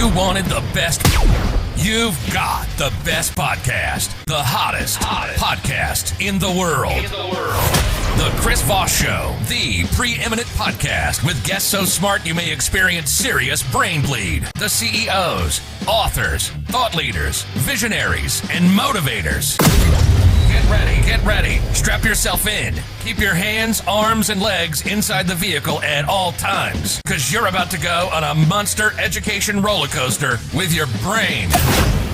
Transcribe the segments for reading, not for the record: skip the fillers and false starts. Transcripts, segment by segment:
You wanted the best. You've got the best podcast. The hottest podcast in the world. The Chris Voss Show, the preeminent podcast with guests so smart you may experience serious brain bleed. The CEOs, authors, thought leaders, visionaries, and motivators. Get ready. Strap yourself in. Keep your hands, arms, and legs inside the vehicle at all times, because you're about to go on a monster education roller coaster with your brain.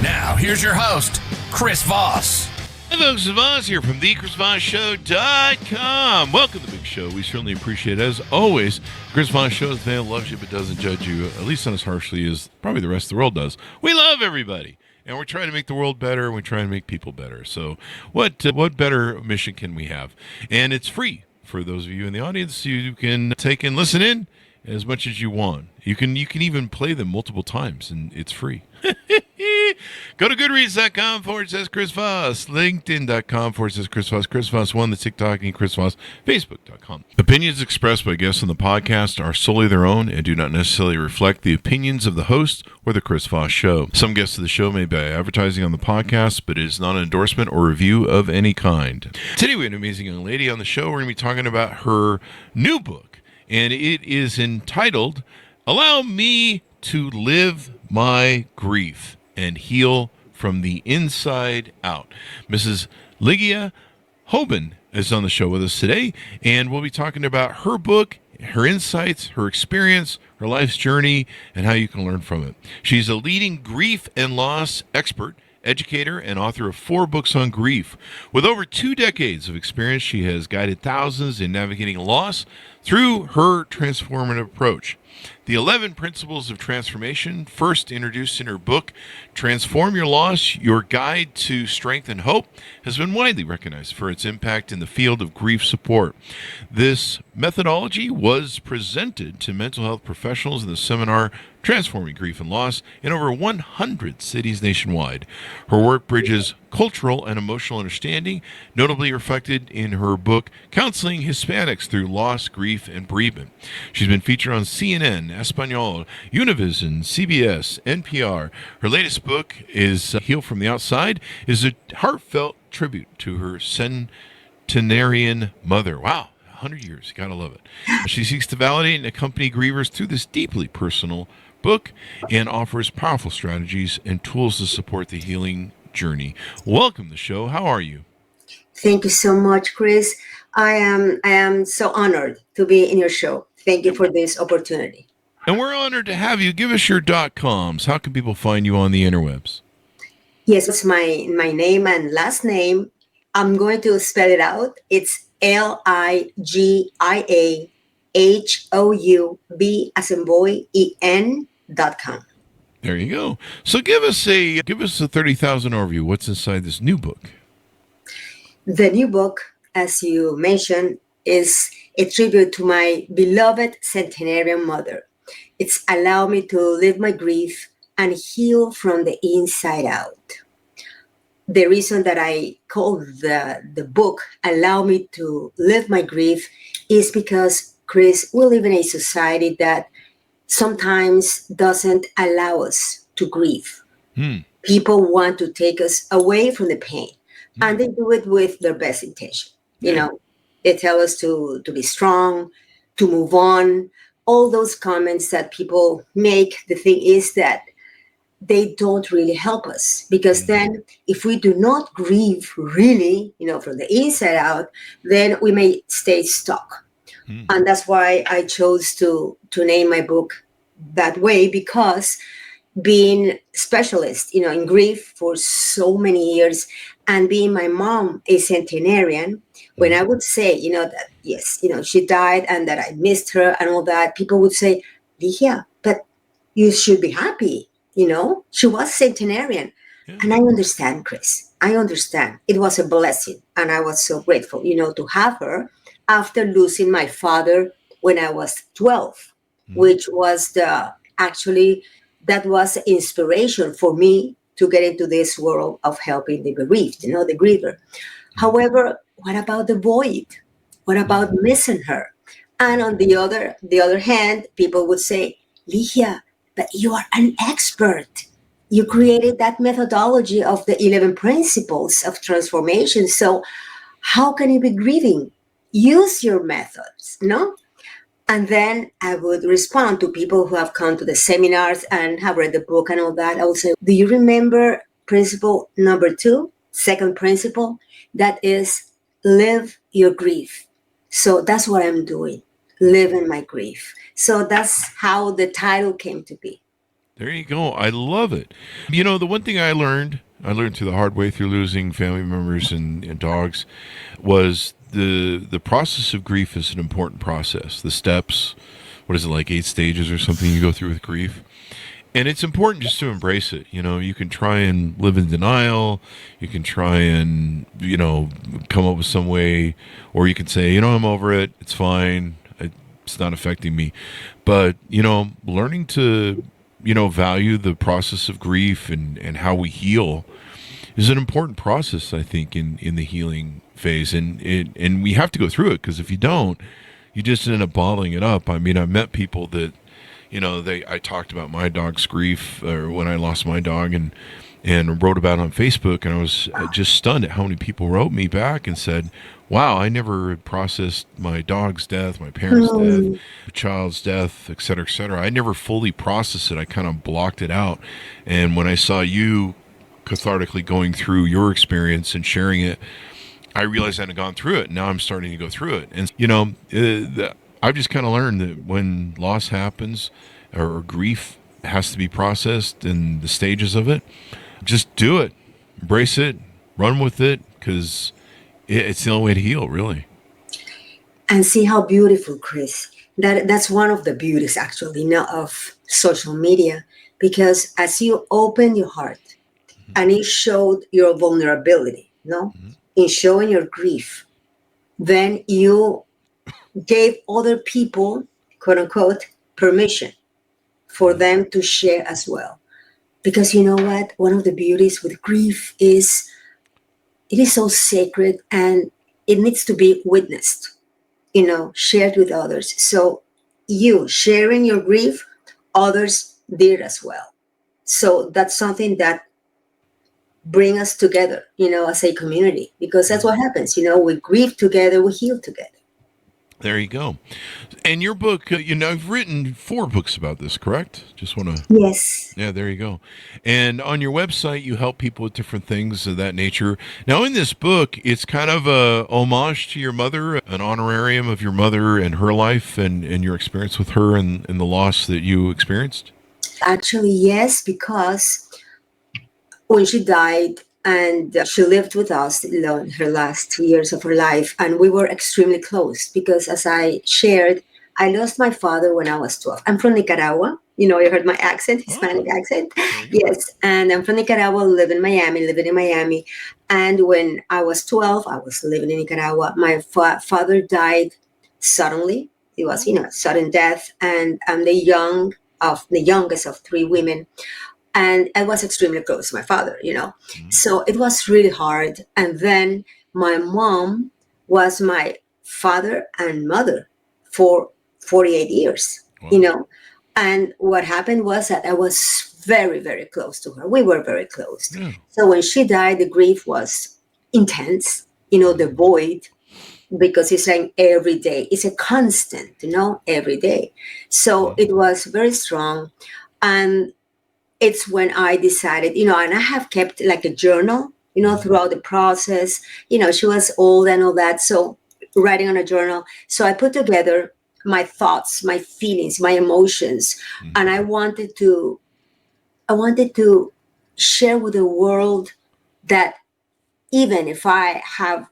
Now, here's your host, Chris Voss. Hey folks, it's Voss here from thechrisvossshow.com. Welcome to the big show. We certainly appreciate it. As always, Chris Voss Show is a fan who loves you but doesn't judge you, at least not as harshly as probably the rest of the world does. We love everybody. And we're trying to make the world better, and we're trying to make people better. So what better mission can we have? And it's free for those of you in the audience. You can take and listen in as much as you want. You can even play them multiple times, and it's free. Go to goodreads.com/Chris Voss, LinkedIn.com/Chris Voss, Chris Voss 1, the TikTok, and Chris Voss, Facebook.com. Opinions expressed by guests on the podcast are solely their own and do not necessarily reflect the opinions of the host or the Chris Voss Show. Some guests of the show may be advertising on the podcast, but it is not an endorsement or review of any kind. Today we have an amazing young lady on the show. We're going to be talking about her new book, and it is entitled, Allow Me to Live My Grief and Heal from the Inside Out. Mrs. Ligia Houben is on the show with us today, and we'll be talking about her book, her insights, her experience, her life's journey, and how you can learn from it. She's a leading grief and loss expert, educator, and author of 4 books on grief. With over 2 decades of experience, she has guided thousands in navigating loss through her transformative approach. The 11 Principles of Transformation, first introduced in her book, Transform Your Loss, Your Guide to Strength and Hope, has been widely recognized for its impact in the field of grief support. This methodology was presented to mental health professionals in the seminar Transforming Grief and Loss in over 100 cities nationwide. Her work bridges cultural and emotional understanding, notably reflected in her book, Counseling Hispanics Through Loss, Grief, and Bereavement. She's been featured on CNN, Espanol, Univision, CBS, NPR. Her latest book is Heal from the Outside, is a heartfelt tribute to her centenarian mother. Wow. 100 years. You gotta love it. She seeks to validate and accompany grievers through this deeply personal book and offers powerful strategies and tools to support the healing journey. Welcome to the show. How are you? Thank you so much, Chris. I am so honored to be in your show. Thank you for this opportunity. And we're honored to have you. Give us your .coms. How can people find you on the interwebs? Yes, it's my name and last name. I'm going to spell it out. It's LIGIAHOUB as in boy, EN.com. There you go. So give us a 30,000 overview. What's inside this new book? The new book, as you mentioned, is a tribute to my beloved centenarian mother. It's allow me to live my grief and heal from the inside out. The reason that I call the book Allow Me to Live My Grief is because, Chris, we live in a society that sometimes doesn't allow us to grieve. People want to take us away from the pain, and they do it with their best intention. You know, they tell us to be strong, to move on, all those comments that people make. The thing is that they don't really help us, because then if we do not grieve really, from the inside out, then we may stay stuck. And that's why I chose to name my book that way, because being specialist, in grief for so many years, and being my mom a centenarian, when I would say, that yes, she died and that I missed her and all that, people would say, Ligia, but you should be happy. She was centenarian. Yeah. And I understand, Chris. I understand. It was a blessing. And I was so grateful, to have her after losing my father when I was 12, which was that was inspiration for me to get into this world of helping the bereaved, the griever. However, what about the void? What about missing her? And on the other hand, people would say, Ligia, but you are an expert. You created that methodology of the 11 principles of transformation. So how can you be grieving? Use your methods, no? And then I would respond to people who have come to the seminars and have read the book and all that. I would say, do you remember principle number 2, second principle? That is, live your grief. So that's what I'm doing, living my grief. So that's how the title came to be. There you go. I love it. The one thing I learned through the hard way through losing family members and dogs, was the process of grief is an important process. The steps, what is it, like 8 stages or something you go through with grief? And it's important just to embrace it. You can try and live in denial. You can try and, come up with some way, or you can say, I'm over it. It's fine. It's not affecting me. But, learning to, value the process of grief and how we heal is an important process, I think, in the healing phase. And we have to go through it, because if you don't, you just end up bottling it up. I mean, I met people that, I talked about my dog's grief, or when I lost my dog, and wrote about it on Facebook, and I was just stunned at how many people wrote me back and said, wow, I never processed my dog's death, my parents' death, the child's death, et cetera, et cetera. I never fully processed it. I kind of blocked it out. And when I saw you cathartically going through your experience and sharing it, I realized I had gone through it. Now I'm starting to go through it. And, I've just kind of learned that when loss happens, or grief has to be processed, and the stages of it, just do it, embrace it, run with it, because it's the only way to heal, really. And see how beautiful, Chris. That's one of the beauties, actually, now of social media, because as you open your heart, and it showed your vulnerability, in showing your grief, then you gave other people, quote unquote, permission for them to share as well. Because you know what? One of the beauties with grief is it is so sacred, and it needs to be witnessed, shared with others. So you sharing your grief, others did as well. So that's something that bring us together, as a community, because that's what happens. We grieve together, we heal together. There you go. And your book, you've written 4 books about this, correct? Just want to... Yes. Yeah, there you go. And on your website, you help people with different things of that nature. Now, in this book, it's kind of a homage to your mother, an honorarium of your mother and her life and your experience with her and the loss that you experienced? Actually, yes, because when she died, and she lived with us her last 2 years of her life. And we were extremely close because, as I shared, I lost my father when I was 12. I'm from Nicaragua. You heard my accent, Hispanic accent. Yes. And I'm from Nicaragua, living in Miami. And when I was 12, I was living in Nicaragua. My father died suddenly. It was, sudden death. And I'm the youngest of 3 women. And I was extremely close to my father, So it was really hard. And then my mom was my father and mother for 48 years, And what happened was that I was very, very close to her. We were very close. Yeah. So when she died, the grief was intense, the void, because it's like every day. It's a constant, every day. So it was very strong. And it's when I decided, and I have kept like a journal, throughout the process. She was old and all that. So writing on a journal. So I put together my thoughts, my feelings, my emotions. And I wanted to share with the world that even if I have,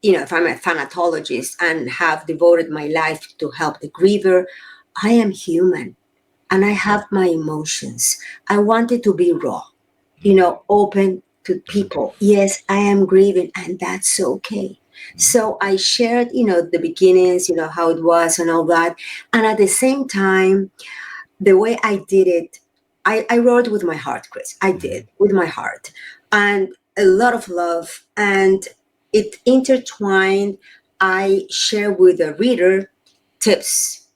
if I'm a thanatologist and have devoted my life to help the griever, I am human. And I have my emotions. I wanted to be raw, open to people. Yes, I am grieving, and that's okay. So I shared, the beginnings, how it was and all that. And at the same time, the way I did it, I wrote with my heart, Chris. I did with my heart, and a lot of love, and it intertwined. I share with the reader tips,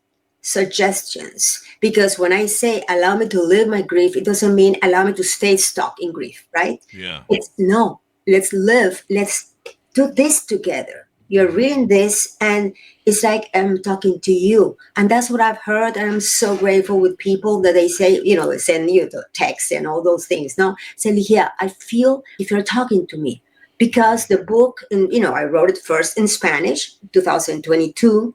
suggestions. Because when I say allow me to live my grief, it doesn't mean allow me to stay stuck in grief, right? Yeah. It's no, let's live, let's do this together. You're reading this and it's like I'm talking to you. And that's what I've heard. And I'm so grateful with people that they say, they send you the text and all those things. No, say, yeah, I feel if you're talking to me. Because the book, I wrote it first in Spanish, 2022,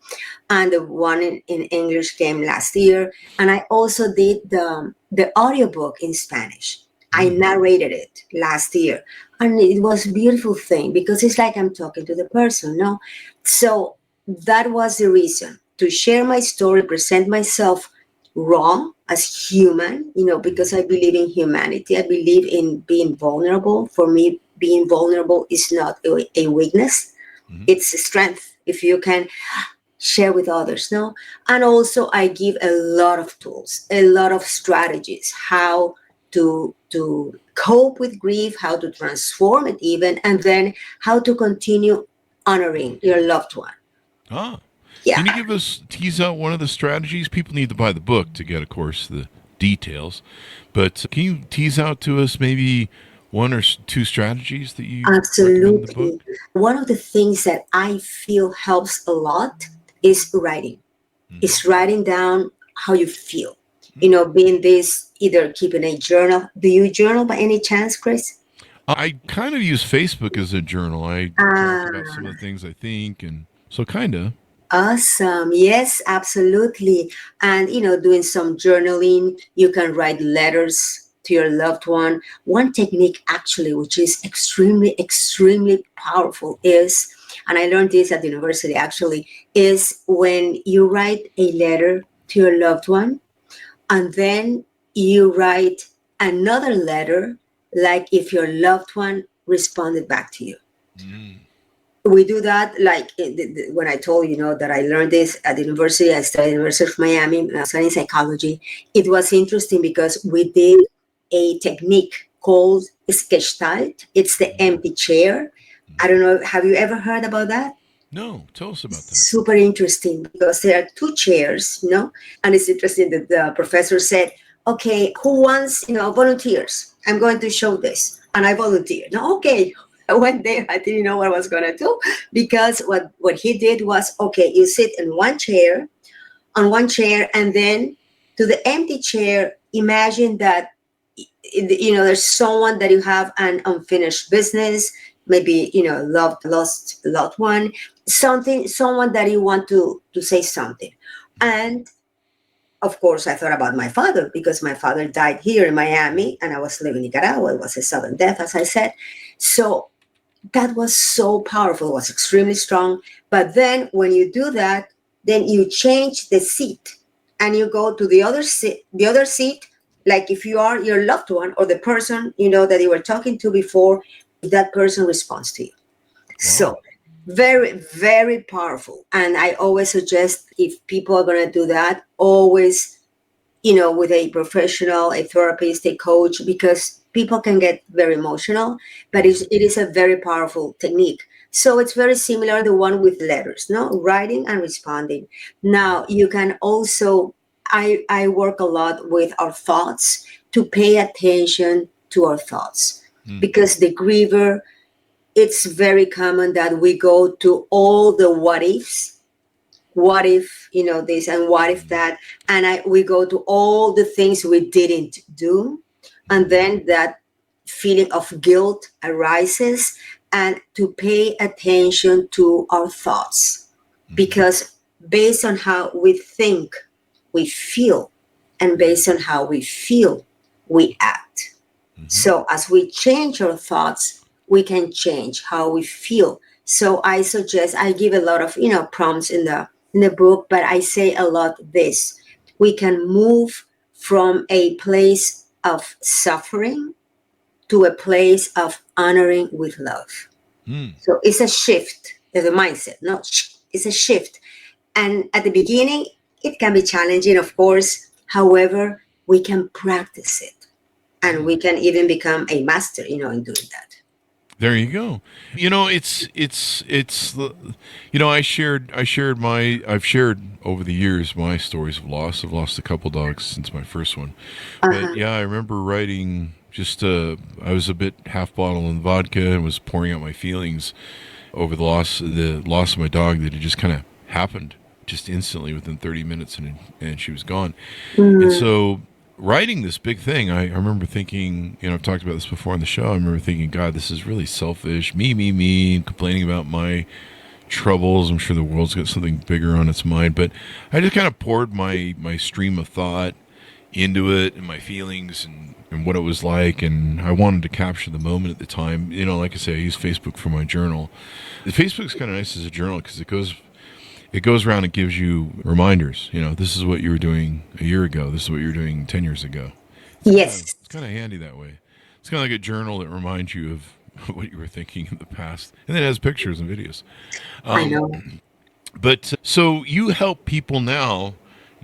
and the one in English came last year. And I also did the audiobook in Spanish. I narrated it last year. And it was a beautiful thing because it's like I'm talking to the person, no? So that was the reason, to share my story, present myself raw as human, because I believe in humanity. I believe in being vulnerable. For me, being vulnerable is not a weakness. It's a strength if you can share with others, no? And also I give a lot of tools, a lot of strategies, how to cope with grief, how to transform it even, and then how to continue honoring your loved one. Ah. Yeah. Can you tease out one of the strategies? People need to buy the book to get, of course, the details. But can you tease out to us maybe one or two strategies that you recommend in the book? One of the things that I feel helps a lot is writing. It's writing down how you feel. Being this, either keeping a journal. Do you journal by any chance, Chris? I kind of use Facebook as a journal. I talk about some of the things I think, and so kind of. Awesome. Yes, absolutely. And, doing some journaling, you can write letters to your loved one. One technique, actually, which is extremely, extremely powerful is, and I learned this at the university, actually, is when you write a letter to your loved one, and then you write another letter, like if your loved one responded back to you. We do that, like when I told you, that I learned this at the university. I studied at the University of Miami. I studied psychology. It was interesting because we did a technique called Gestalt. It's the empty chair. I don't know. Have you ever heard about that? No, tell us about that. Super interesting because there are two chairs, and it's interesting that the professor said, okay, who wants, volunteers? I'm going to show this. And I volunteered. No, okay. I went there. I didn't know what I was going to do because what he did was, okay, you sit in on one chair, and then to the empty chair, imagine that, there's someone that you have an unfinished business, maybe, lost loved one, someone that you want to say something. And of course, I thought about my father because my father died here in Miami and I was living in Nicaragua. It was a sudden death, as I said. So that was so powerful. It was extremely strong. But then when you do that, then you change the seat and you go to the other seat, like if you are your loved one or the person, that you were talking to before, that person responds to you. Wow. So very, very powerful. And I always suggest, if people are going to do that, always, with a professional, a therapist, a coach, because people can get very emotional, but it is a very powerful technique. So it's very similar to the one with letters, writing and responding. Now, you can also, I work a lot with our thoughts, to pay attention to our thoughts, because the griever, it's very common that we go to all the what ifs. What if, this, and what if that? And we go to all the things we didn't do. And then that feeling of guilt arises, and to pay attention to our thoughts. Because based on how we think, we feel. And based on how we feel, we act. So as we change our thoughts, we can change how we feel. So I suggest, I give a lot of, prompts in the book, but I say a lot this: we can move from a place of suffering to a place of honoring with love. So it's a shift in the mindset. No, it's a shift. And at the beginning, it can be challenging, of course. However, we can practice it, and we can even become a master, in doing that. There you go. I've shared over the years my stories of loss. I've lost a couple dogs since my first one. But yeah, I remember writing I was a bit half bottle in vodka and was pouring out my feelings over the loss of my dog, that it just kind of happened just instantly within 30 minutes and she was gone. And so writing this big thing, I remember thinking, I've talked about this before on the show. I remember thinking, God, this is really selfish. Me, and complaining about my troubles. I'm sure the world's got something bigger on its mind. But I just kind of poured my stream of thought into it and my feelings and what it was like. And I wanted to capture the moment at the time. Like I say, I use Facebook for my journal. The Facebook's kind of nice as a journal because it goes around and gives you reminders. This is what you were doing a year ago. This is what you were doing 10 years ago. Yes. It's kind of handy that way. It's kind of like a journal that reminds you of what you were thinking in the past. And then it has pictures and videos. I know. But so you help people now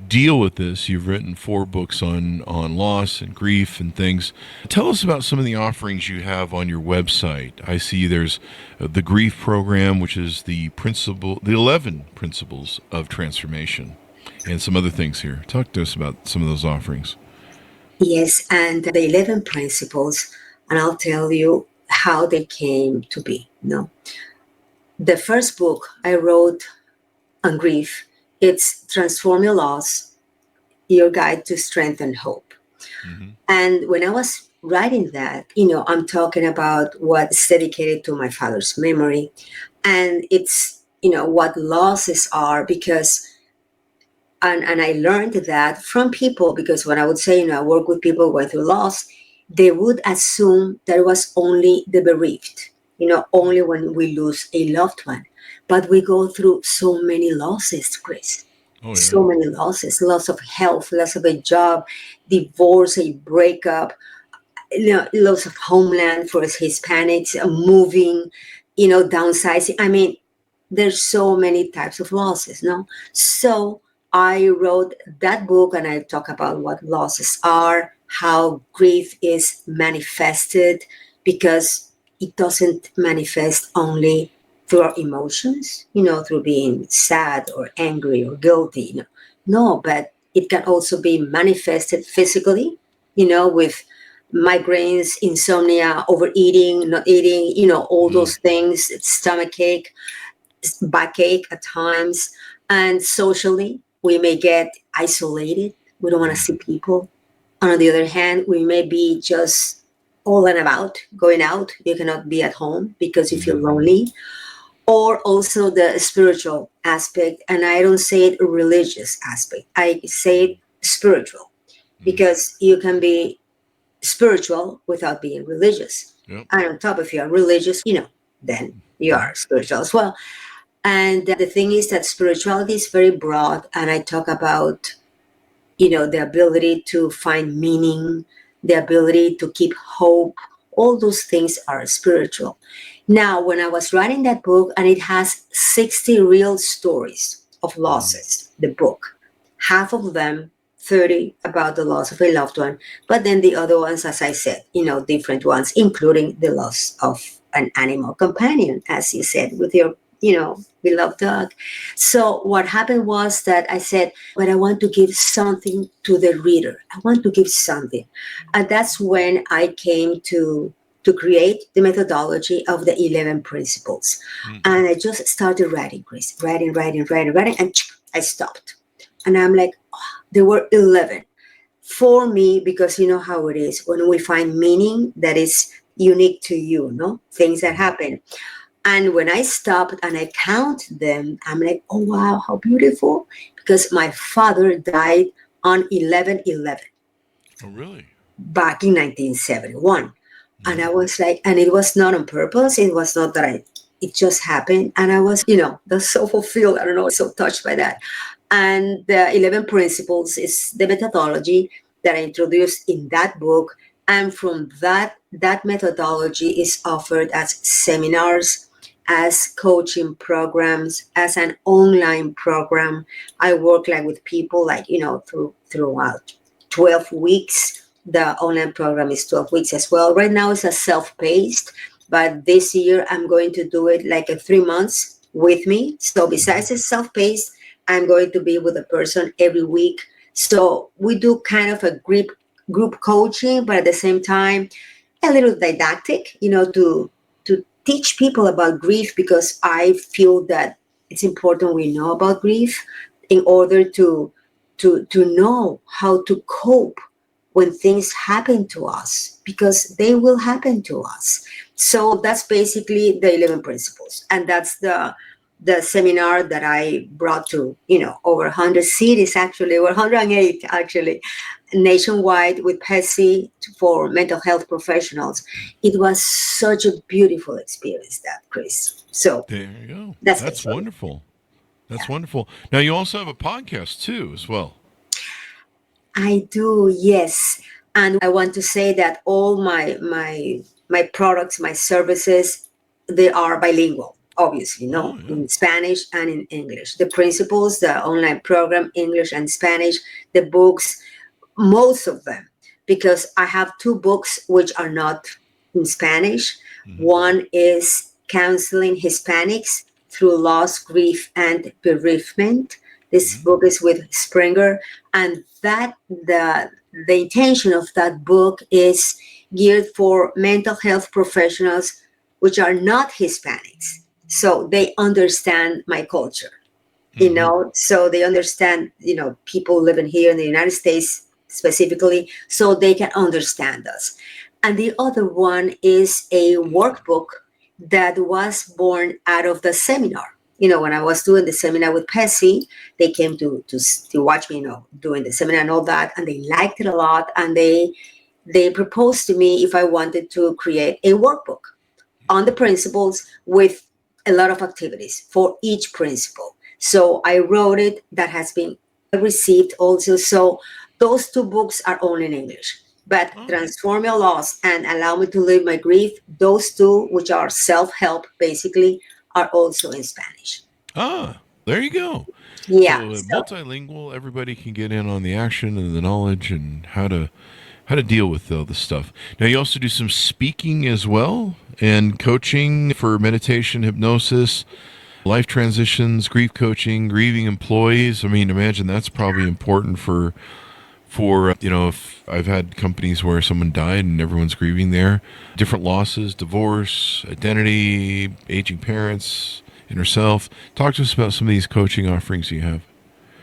deal with this. You've written 4 books on loss and grief and things. Tell us about some of the offerings you have on your website. I see there's the grief program, which is the 11 principles of transformation, and some other things here. Talk to us about some of those offerings. Yes, and the 11 principles, and I'll tell you how they came to be. The first book I wrote on grief, it's Transform Your Loss, Your Guide to Strength and Hope. Mm-hmm. And when I was writing that, I'm talking about what's dedicated to my father's memory. And it's, what losses are, because, and I learned that from people, because when I would say, I work with people going through loss, they would assume that it was only the bereaved, only when we lose a loved one. But we go through so many losses, Chris. Oh, yeah. So many losses, loss of health, loss of a job, divorce, a breakup, loss of homeland for us Hispanics, moving, downsizing. I mean, there's so many types of losses, no? So I wrote that book and I talk about what losses are, how grief is manifested, because it doesn't manifest only through our emotions, through being sad or angry or guilty. No, but it can also be manifested physically, with migraines, insomnia, overeating, not eating, all those things, stomachache, backache at times. And socially, we may get isolated. We don't want to see people. On the other hand, we may be just all and about, going out. You cannot be at home because you feel lonely. Or also the spiritual aspect, and I don't say it religious aspect. I say it spiritual, because you can be spiritual without being religious. Yep. And on top, if you are religious, then you are spiritual as well. And the thing is that spirituality is very broad, and I talk about, the ability to find meaning, the ability to keep hope. All those things are spiritual. Now, when I was writing that book, and it has 60 real stories of losses, the book, half of them, 30 about the loss of a loved one, but then the other ones, as I said, different ones, including the loss of an animal companion, as you said, with your, beloved dog. So what happened was that I said, but I want to give something to the reader. I want to give something. And that's when I came to create the methodology of the 11 principles. Mm-hmm. And I just started writing, Chris, writing, and I stopped. And I'm like, there were 11. For me, because you know how it is, when we find meaning that is unique to you, things that happen. And when I stopped and I count them, I'm like, oh, wow, how beautiful. Because my father died on 11/11. Oh, really? Back in 1971. And I was like, and it was not on purpose. It was not that it just happened. And I was, that's so fulfilled. I don't know, so touched by that. And the 11 principles is the methodology that I introduced in that book. And from that methodology is offered as seminars, as coaching programs, as an online program. I work with people throughout 12 weeks. The online program is 12 weeks as well. Right now it's a self-paced, but this year I'm going to do it like a 3 months with me. So besides it's self-paced, I'm going to be with a person every week. So we do kind of a group coaching, but at the same time, a little didactic, to teach people about grief, because I feel that it's important we know about grief in order to know how to cope when things happen to us, because they will happen to us. So that's basically the 11 principles, and that's the seminar that I brought to over 100 cities, actually, or 108 actually, nationwide, with PESI for mental health professionals. It was such a beautiful experience, that, Chris. So there you go. That's wonderful. That's wonderful. Now you also have a podcast too, as well. I do, yes. And I want to say that all my products, my services, they are bilingual, obviously, in Spanish and in English. The principles, the online program, English and Spanish, the books, most of them, because I have 2 books which are not in Spanish. One is Counseling Hispanics Through Loss, Grief, and Bereavement. This book is with Springer, and that the intention of that book is geared for mental health professionals which are not Hispanics, so they understand my culture. So they understand, people living here in the United States specifically, so they can understand us. And the other one is a workbook that was born out of the seminar. When I was doing the seminar with PESI, they came to watch me, doing the seminar and all that, and they liked it a lot. And they proposed to me if I wanted to create a workbook on the principles with a lot of activities for each principle. So I wrote it. That has been received also. So those 2 books are only in English. But Transform Your Loss and Allow Me to Live My Grief, those 2, which are self-help basically, are also in Spanish. There you go. Yeah. So multilingual, everybody can get in on the action and the knowledge and how to deal with all this stuff. Now you also do some speaking as well, and coaching for meditation, hypnosis, life transitions, grief coaching, grieving employees. I mean, imagine that's probably important for if I've had companies where someone died and everyone's grieving there, different losses, divorce, identity, aging parents, inner self. Talk to us about some of these coaching offerings you have.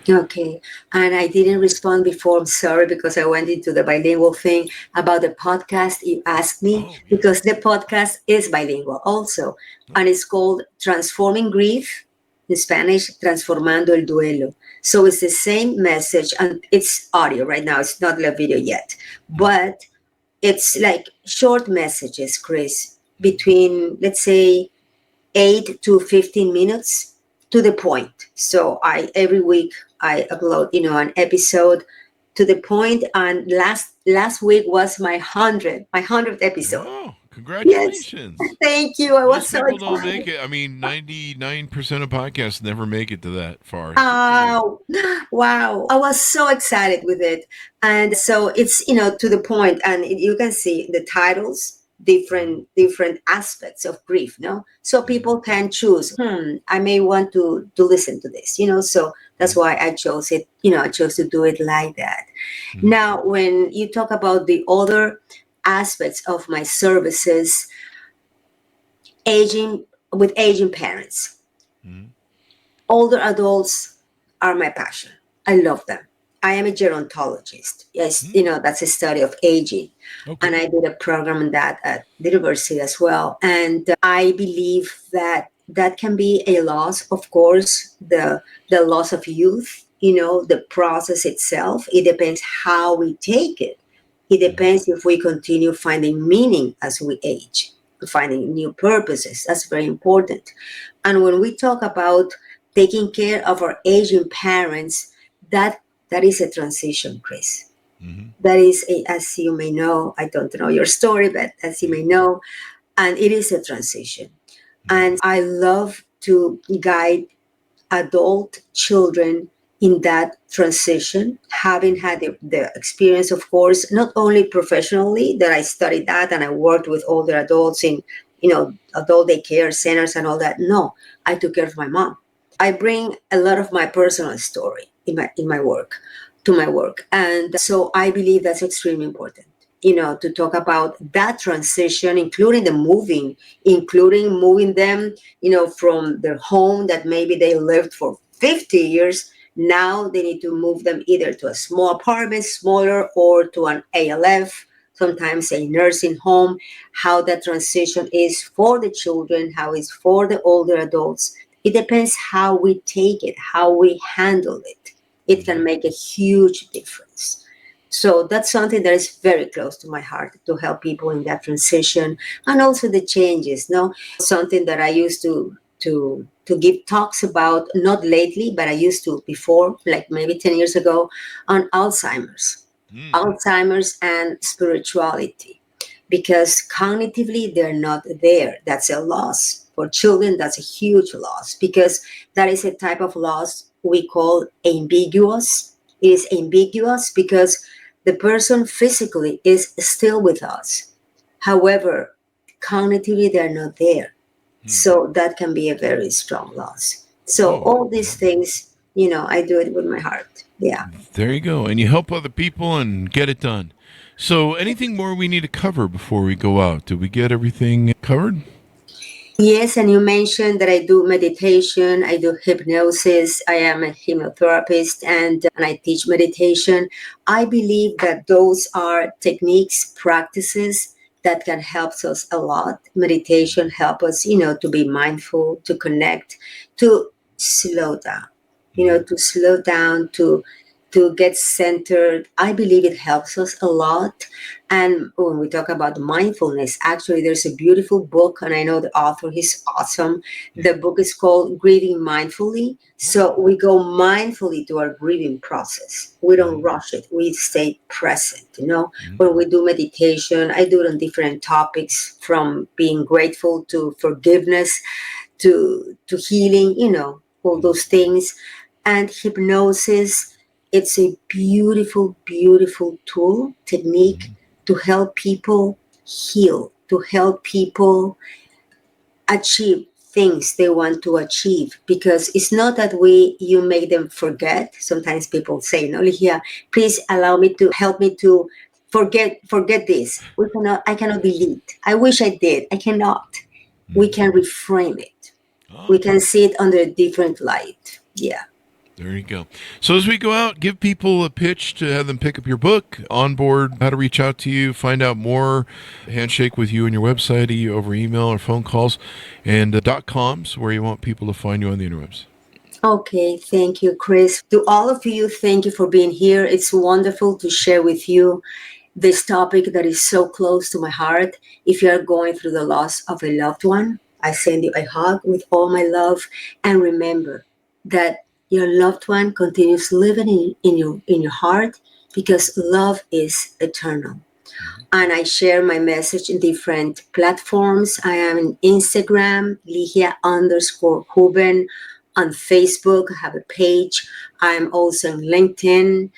Okay. And I didn't respond before. I'm sorry, because I went into the bilingual thing about the podcast you asked me, because the podcast is bilingual also. And it's called Transforming Grief, in Spanish, Transformando el Duelo. So it's the same message, and it's audio right now. It's not a video yet, but it's like short messages, Chris, between, let's say, 8 to 15 minutes, to the point. So every week I upload, an episode to the point. And last week was my 100th episode. Oh, congratulations. Yes. Thank you. I was so people excited. Don't make it. I mean, 99% of podcasts never make it to that far. Oh, wow. I was so excited with it. And so it's, to the point, and you can see the titles, different aspects of grief, no? So people can choose, I may want to listen to this, so that's why I chose it, I chose to do it like that. Now, when you talk about the other aspects of my services, aging parents, older adults are my passion. I love them. I am a gerontologist. Yes, that's a study of aging. Okay. And I did a program on that at the university as well. And I believe that can be a loss, of course, the loss of youth, the process itself. It depends how we take it. It depends if we continue finding meaning as we age, finding new purposes. That's very important. And when we talk about taking care of our aging parents, that is a transition, Chris. That is, as you may know, I don't know your story, but as you may know, and it is a transition. And I love to guide adult children in that transition, having had the experience, of course, not only professionally, that I studied that and I worked with older adults in adult daycare centers and all that. No, I took care of my mom. I bring a lot of my personal story in my work to my work. And so I believe that's extremely important, to talk about that transition, including including moving them, from their home that maybe they lived for 50 years. Now they need to move them either to a small apartment, smaller, or to an ALF, sometimes a nursing home, how that transition is for the children, how it's for the older adults. It depends how we take it, how we handle it. It can make a huge difference. So that's something that is very close to my heart, to help people in that transition, and also the changes. Something that I used to give talks about, not lately, but I used to before, like maybe 10 years ago, on Alzheimer's. Alzheimer's and spirituality, because cognitively they're not there. That's a loss. For children, that's a huge loss, because that is a type of loss we call ambiguous. It is ambiguous because the person physically is still with us. However, cognitively, they're not there. So that can be a very strong loss. So all these things, I do it with my heart. Yeah. There you go. And you help other people and get it done. So anything more we need to cover before we go out? Did we get everything covered? Yes, and you mentioned that I do meditation, I do hypnosis, I am a hypnotherapist, and I teach meditation. I believe that those are techniques, practices that can help us a lot. Meditation helps us, to be mindful, to connect, to slow down, to get centered. I believe it helps us a lot. And when we talk about mindfulness, actually, there's a beautiful book, and I know the author, he's awesome. The book is called Grieving Mindfully. So we go mindfully to our grieving process. We don't rush it. We stay present, When we do meditation, I do it on different topics, from being grateful to forgiveness to healing, all those things. And hypnosis, it's a beautiful, beautiful tool, technique to help people heal, to help people achieve things they want to achieve. Because it's not that you make them forget. Sometimes people say, "No, Ligia, please help me to forget this. I cannot delete. I wish I did. I cannot." We can reframe it. We can see it under a different light. Yeah. There you go. So as we go out, give people a pitch to have them pick up your book, onboard, how to reach out to you, find out more, handshake with you on your website, over email or phone calls, and .coms, where you want people to find you on the interwebs. Okay, thank you, Chris. To all of you, thank you for being here. It's wonderful to share with you this topic that is so close to my heart. If you are going through the loss of a loved one, I send you a hug with all my love. And remember that your loved one continues living in your heart, because love is eternal. And I share my message in different platforms. I am on Instagram, Ligia_Houben. On Facebook, I have a page. I'm also on LinkedIn,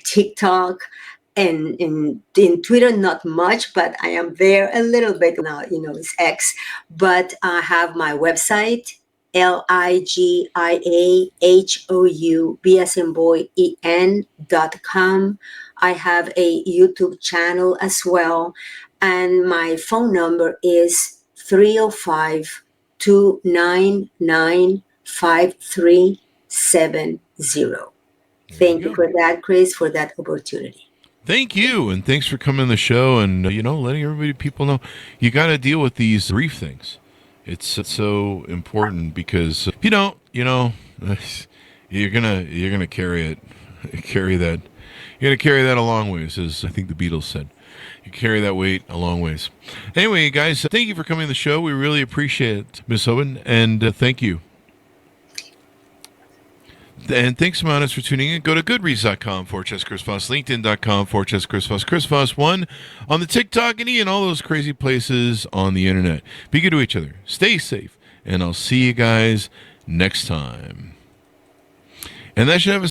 TikTok, and in Twitter, not much, but I am there a little bit now. It's X. But I have my website, LigiaHouben.com. I have a YouTube channel as well. And my phone number is 305-299-5370. Thank you for that, Chris, for that opportunity. Thank you, and thanks for coming on the show and, letting people know you got to deal with these grief things. It's so important, because if you don't, you're gonna carry that a long ways, as I think the Beatles said. You carry that weight a long ways. Anyway, guys, thank you for coming on the show. We really appreciate it, Ms. Houben, and thank you. And thanks, Monis, for tuning in. Go to goodreads.com/Chris Voss, LinkedIn.com/Chris Voss, Chris Voss 1 on the TikTok and all those crazy places on the internet. Be good to each other. Stay safe. And I'll see you guys next time. And that should have a